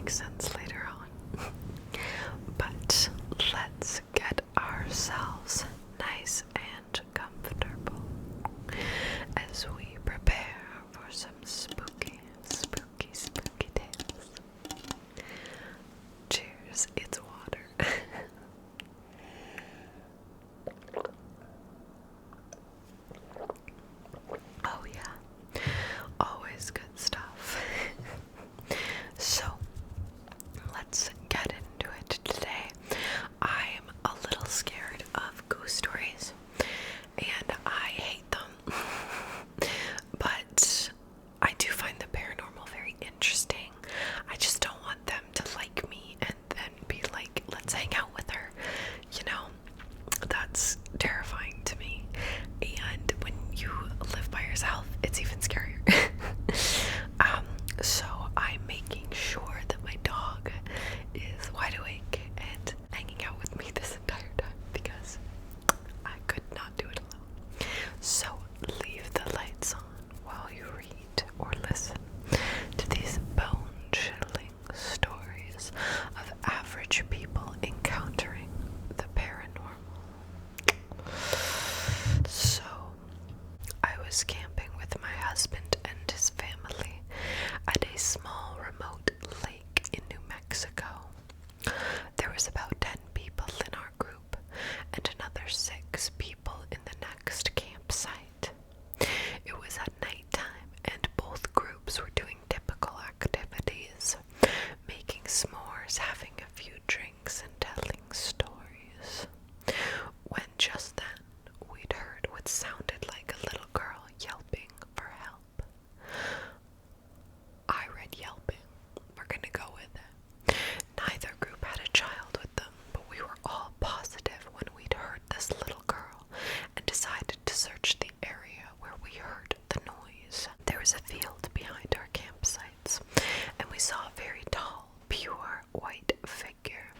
make sense later on. But let's get ourselves nice and comfortable as we prepare for some spooky tales. Cheers, it's water. Oh yeah, always good stuff. So, let's get into it today. I'm a little scared of ghost stories, and I hate them. But I do find the paranormal very interesting. I just don't want them to like me and then be like, let's hang out with her. You know, that's terrifying to me. And when you live by yourself, it's even scarier. So I'm making sure that my dog is wide awake and hanging out with me this entire time because I could not do it alone. So leave the lights on while you read or listen to these bone-chilling stories of average people encountering the paranormal. So, I was camping with my husband and his family at a small remote lake in New Mexico. There was about 10 people in our group and another 6 people in the next campsite. It was at nighttime and both groups were doing typical activities, making s'mores, having a few drinks, and telling stories. When just then, we'd heard what sounded like a little girl yelping for help. I read yelping. We're gonna go with it. Neither group had a child with them, but we were all positive when we'd heard this little girl and decided to search the area where we heard the noise. There was a field behind our campsites, and we saw a very tall, pure white figure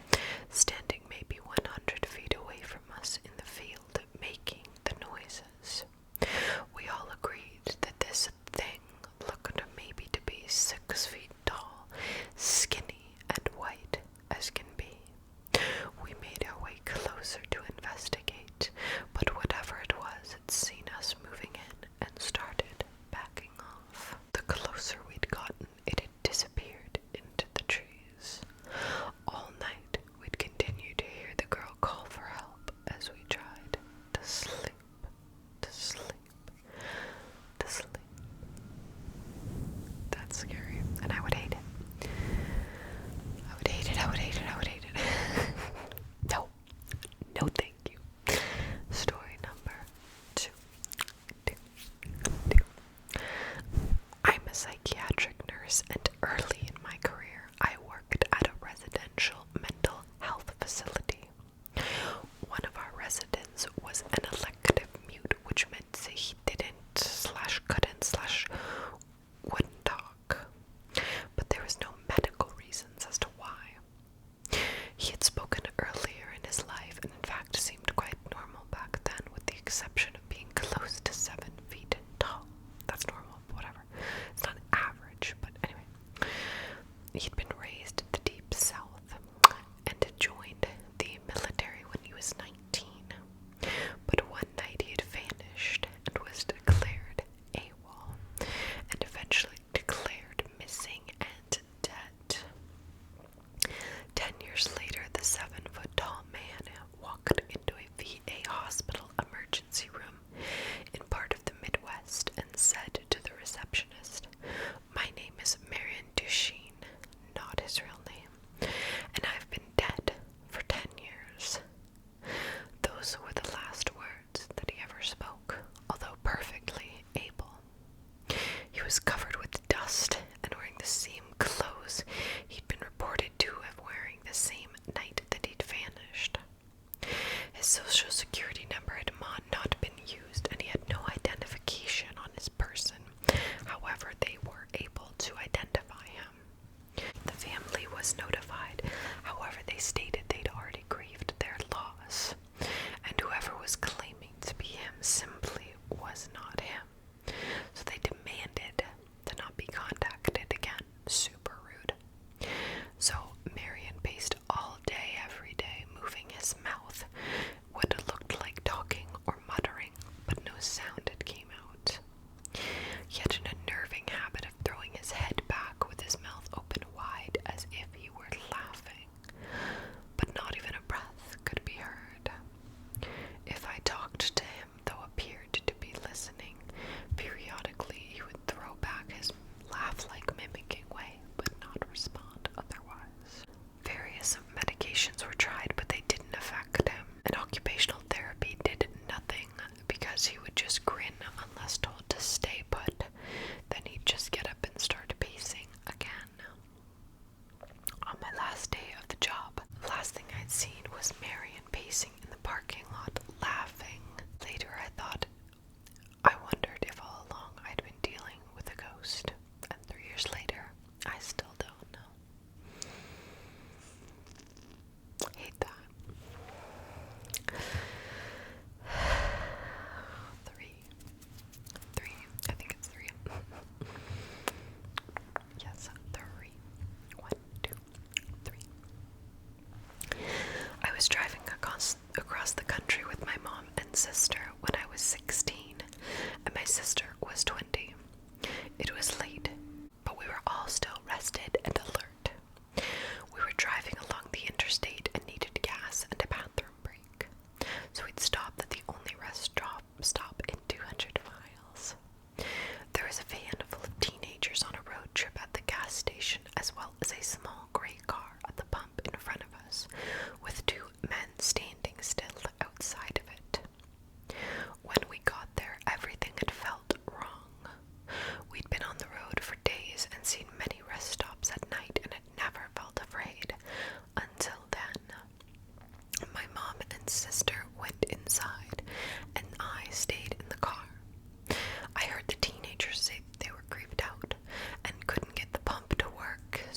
standing maybe 100 feet away from us in the field, making the noises. We all agreed that this thing looked maybe to be 6 feet tall, skinny, and white as can be. We made our way closer to investigate, but whatever it was, had seen us moving in and started backing off. The closer we'd gotten, it had disappeared into the trees. All night, we'd continue to hear the girl call for help as we tried to sleep, to sleep, to sleep. That's scary, and I would hate it. I would hate it, I would hate it, I would hate it. No, no thank you. Story number 2. I'm a psychiatric nurse, and early in my career, I worked at a residential mental health facility. One of our residents was an elective mute, which meant that he didn't/couldn't/wouldn't talk. But there was no medical reasons as to why. He had spoken earlier in his life and in fact seemed quite normal back then, with the exception of being close to 7 feet tall. That's normal, whatever. It's not average, but anyway. He'd been raised in the deep south and had joined the military when he was 19. But one night he had vanished and was declared AWOL, and eventually declared missing and dead. 10 years later, the 7-foot-tall man walked into a VA hospital emergency room in part of the Midwest and said to the receptionist, "My name is Marion Duchesne," not his real name, "and I've been dead for 10 years. Those were the last words that he ever spoke, although perfectly able. He was covered with dust and wearing the same clothes he'd been reported to have wearing the same night that he'd vanished. His social security number had not been used, and he had no identification on his person. However, they were able to identify him. The family was notified. However, they stated they'd already grieved their loss, and whoever was claiming to be him simply was not him. So they demanded to not be contacted again. Super rude.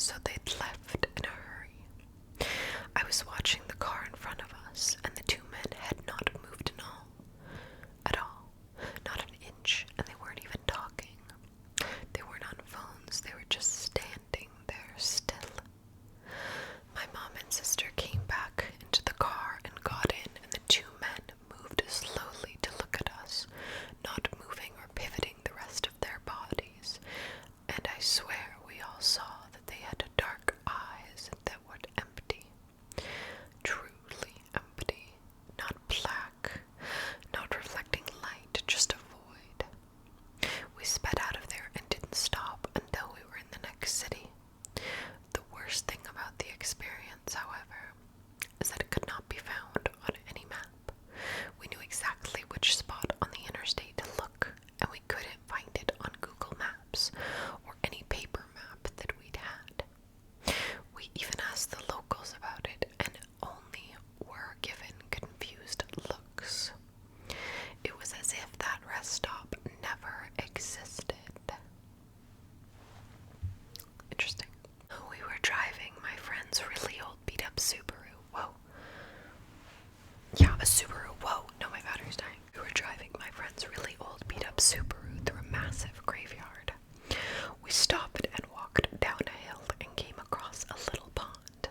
so they'd left in a hurry. I was watching the car in front of us, and the two men had not moved at all, not an inch, and they weren't even talking. They weren't on phones, they were just standing there still. My mom and sister came back into the car and got in, and the two men moved slowly to look at us, not moving or pivoting the rest of their bodies, and I swear we all saw that they had dark eyes that were empty. Truly empty. Not black, not reflecting light, just a void. We sped out of there and didn't stop until we were in the next city. The worst thing about the experience, however, is that it could not be found on any map. We knew exactly which spot on the interstate to look, and we couldn't find it on Google Maps or any paper map that we'd had. We even asked the locals about it, and only were given confused looks. It was as if that rest stop never existed. Interesting. We were driving my friend's really old beat-up Subaru. Whoa. Yeah, a Subaru. Whoa. No, my battery's dying. We were driving my friend's really old beat-up Subaru through a massive graveyard. We stopped and walked down a hill and came across a little pond.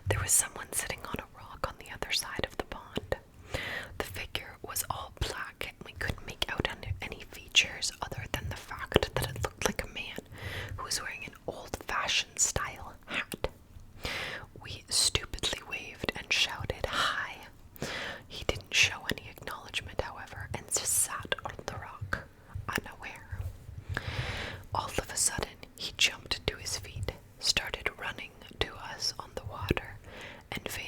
There was someone sitting on a rock on the other side of the pond. The figure was all black, and we couldn't make out any features other than the fact that it looked like a man who was wearing an old-fashioned style hat. We stupidly waved and shouted, "Hi!" He didn't show any acknowledgement, however, and just sat on the rock, unaware. All of a sudden, he jumped to his feet, started running to us on the water, and vanished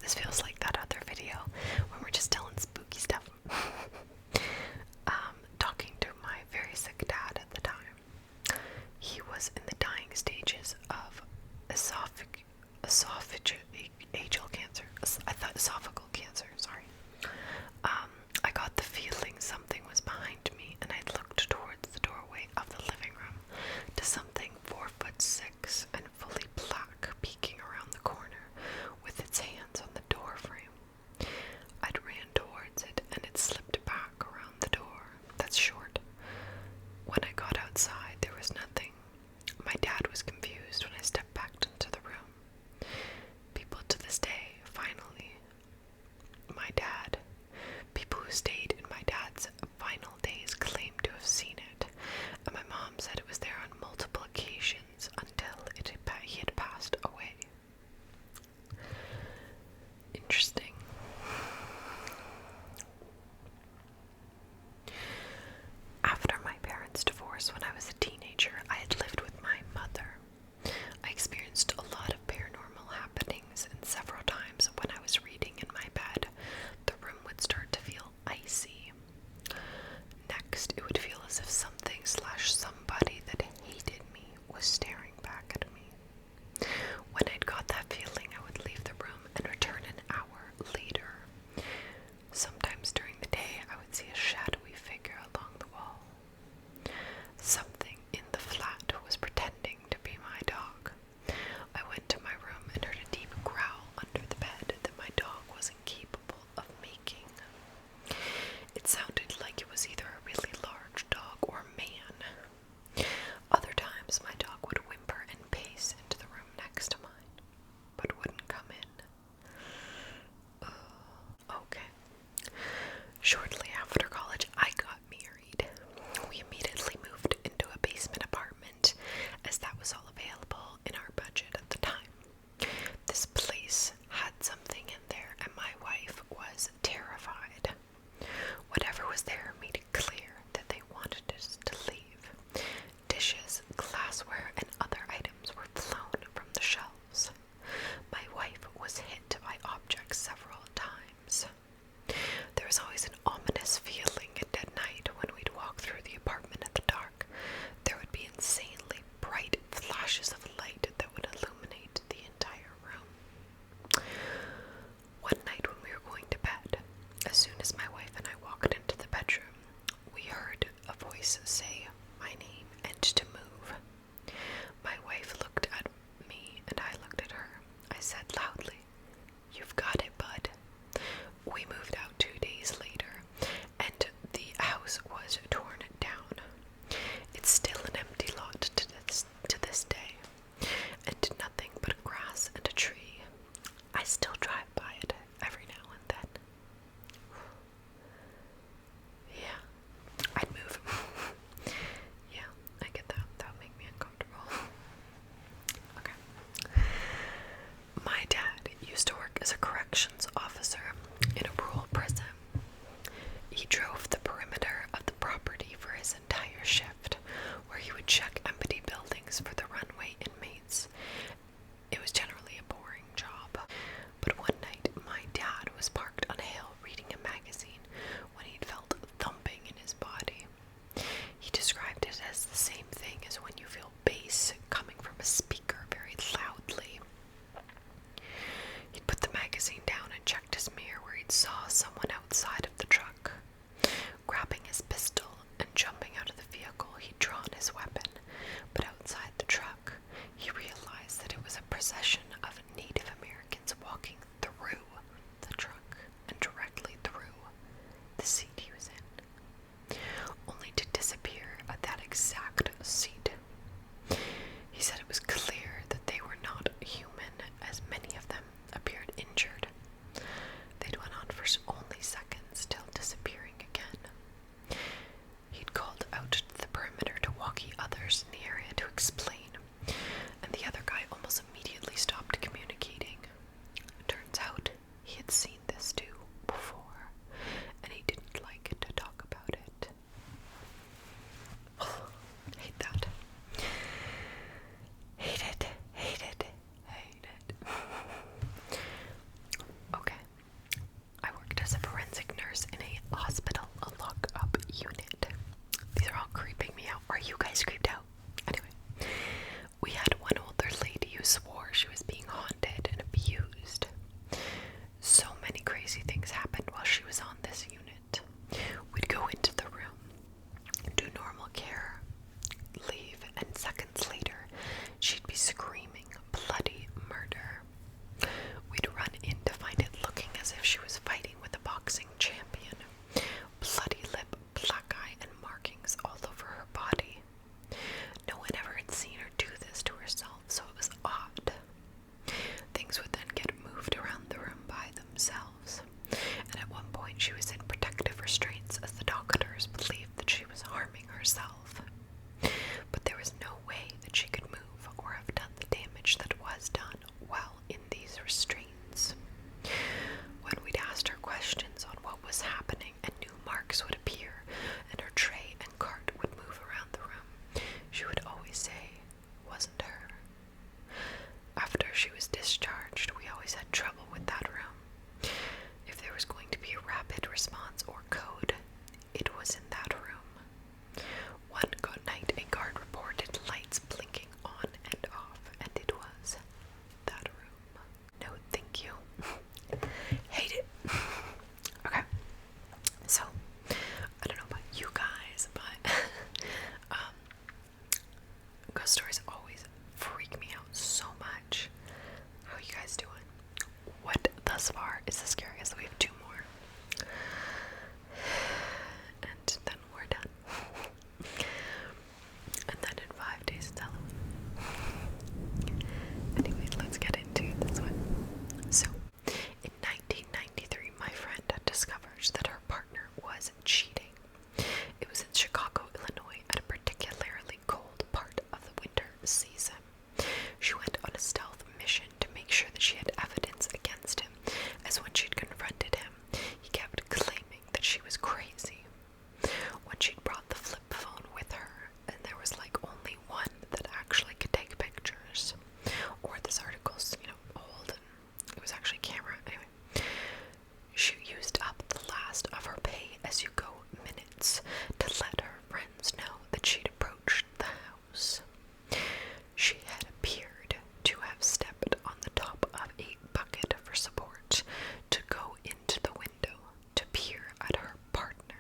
This feels like that other video when we're just telling spooky stuff. Talking to my very sick dad at the time. He was in the dying stages of esophageal cancer. I thought esophageal cancer, sorry. I got the feeling something was behind me, and I looked towards the doorway of the living room to something 4'6" and fully black peeking around the corner with its hands on the door frame. I'd ran towards it, and it slipped back around the door. That's short. When I got outside, there was nothing. My dad was confused when I stepped back into the room. People to this day, people who stayed in my dad's final days claimed to have seen it, and my mom said it was there on multiple occasions until he had passed away. Interesting. After my parents' divorce when I was a teenager, I had lived with my mother. I experienced a lot of paranormal happenings, and several times when I was reading in my bed, the room would start to feel icy. Next, it would feel as if something/somebody that hated me was staring back at me. When I'd got that feeling, I would leave the room and return an hour later. Sometimes during the day, I would see a shadowy figure along the wall. Something in the flat was pretending to be my dog. I went to my room and heard a deep growl under the bed that my dog wasn't capable of making. It sounded like it was either a really large dog or man. Other times my dog would whimper and pace into the room next to mine, but wouldn't come in. Okay. Shortly after college, I got married. We immediately moved into a basement apartment, as that was all available in our budget at the time. This place had something in there, and my wife was terrified. Whatever was there made it clear that they wanted us to leave. Dishes, glassware, and other items were flown from the shelves. My wife was hit by objects several times. There was always an ominous feeling at dead night when we'd walk through the apartment in the dark. There would be insanely bright flashes of light that would illuminate the entire room. One night when we were going to bed, as soon as my wife and I walked into the bedroom, we heard a voice say my name and to move. My wife looked at me and I looked at her. I said loudly, "You've got it, bud." We moved out 2 days later, and the house was torn down. It's still an empty lot to this day, and nothing but grass and a tree. I still drive by it every now and then. Yeah, I'd move. Yeah, I get that. is the scariest. We have 2 more. And then we're done. And then in 5 days it's Halloween. Anyway, let's get into this one. So, in 1993, my friend had discovered that her partner was cheating. It was in Chicago, Illinois, at a particularly cold part of the winter season. She went on a stealth mission to make sure that she had evidence against him, as when she'd confronted him, he kept claiming that she was crazy. When she'd brought the flip phone with her, and there was like only one that actually could take pictures, or this article's, old, and it was actually camera, anyway. She used up the last of her pay-as-you-go minutes to let her friends know that she'd approached the house. She had appeared to have stepped on the top of a bucket for support to go into the window to peer at her partner.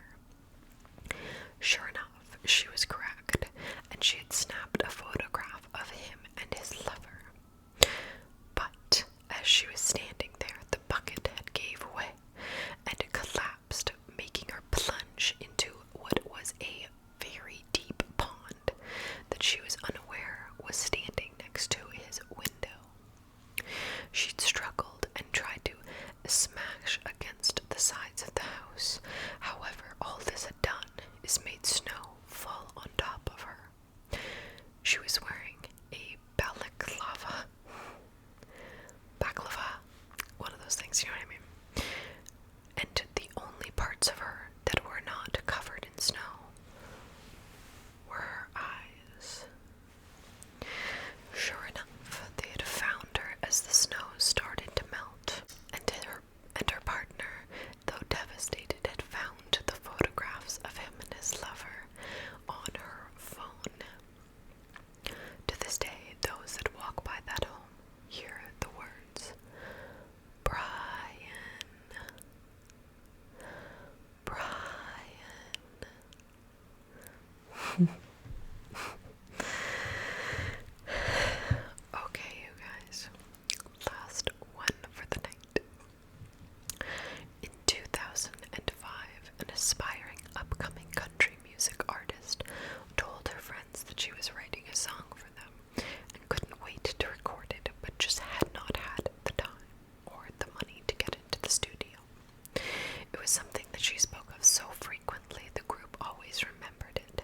Sure enough, she was correct, and she had snapped a photograph of him and his lover. But as she was standing there, the bucket had gave way, and it collapsed, making her plunge into what was a very deep pond that she was unaware was standing next to his window. She'd struggled and tried to smash against the sides of the house. However, all this had done is made snow fall on top of her. She was wearing a balaclava, one of those things, you know what I mean? And the only parts of her that were not covered in snow were her eyes. Sure enough, they had found her as the snow started to melt, and her partner, though devastated, had found the photographs of him and his lover on her phone. To this day, those that walk by that home hear the words, Brian. Okay, you guys. Last one for the night. In 2005, an aspiring upcoming country music artist told her friends that she was writing a song for them and couldn't wait to record it, but just had not had the time or the money to get into the studio. It was something that she spoke of so frequently, the group always remembered it.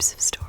types of stories.